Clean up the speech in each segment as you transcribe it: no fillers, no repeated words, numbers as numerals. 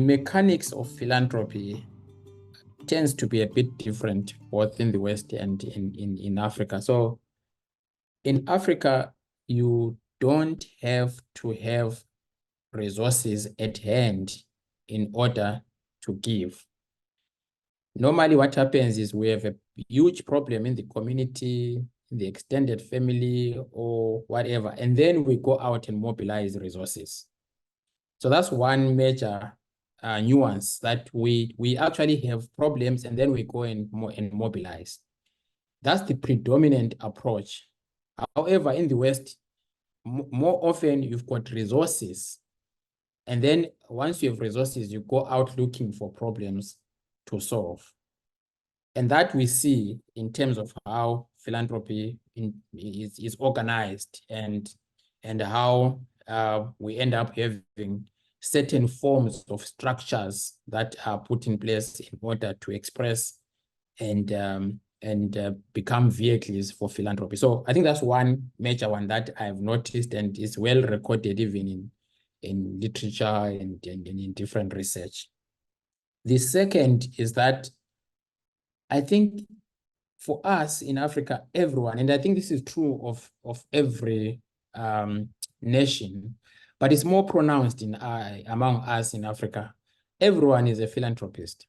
mechanics of philanthropy tends to be a bit different both in the West and in Africa. So in Africa, you don't have to have resources at hand in order to give. Normally, what happens is we have a huge problem in the community, in the extended family, or whatever, and then we go out and mobilize resources. So that's one major nuance, that we actually have problems and then we go and mobilize. That's the predominant approach. However, in the West, more often you've got resources, and then once you have resources, you go out looking for problems to solve. And that we see in terms of how philanthropy is organized, and how we end up having certain forms of structures that are put in place in order to express and become vehicles for philanthropy. So I think that's one major one that I've noticed and is well recorded even in literature and in different research. The second is that I think for us in Africa, everyone, and I think this is true of every nation, but it's more pronounced among us in Africa, everyone is a philanthropist.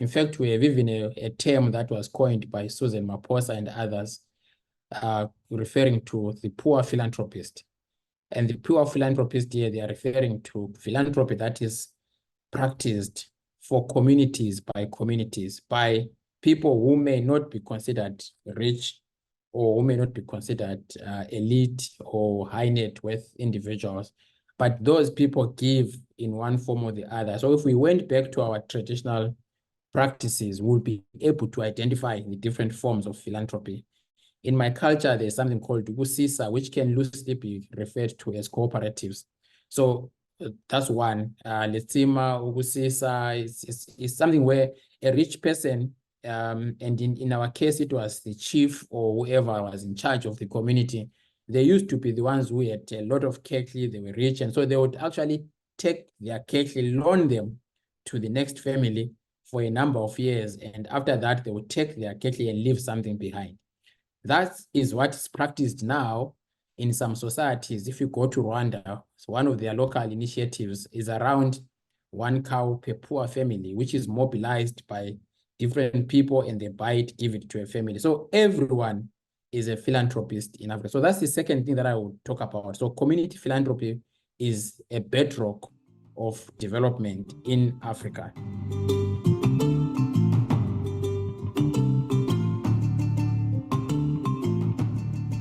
In fact, we have even a term that was coined by Susan Maposa and others, referring to the poor philanthropist. And the poor philanthropist here, they are referring to philanthropy that is practiced for communities, by people who may not be considered rich, or who may not be considered elite or high net worth individuals, but those people give in one form or the other. So if we went back to our traditional practices, we'll be able to identify the different forms of philanthropy. In my culture, there's something called ukusisa, which can loosely be referred to as cooperatives. So that's one. Letsima, ukusisa is something where a rich person, and in our case, it was the chief or whoever was in charge of the community. They used to be the ones who had a lot of kekli, they were rich, and so they would actually take their kekli, loan them to the next family for a number of years, and after that, they would take their kekli and leave something behind. That is what is practiced now in some societies. If you go to Rwanda, so one of their local initiatives is around 1 cow per poor family, which is mobilized by different people, and they buy it, give it to a family. So everyone is a philanthropist in Africa. So that's the second thing that I would talk about. So community philanthropy is a bedrock of development in Africa.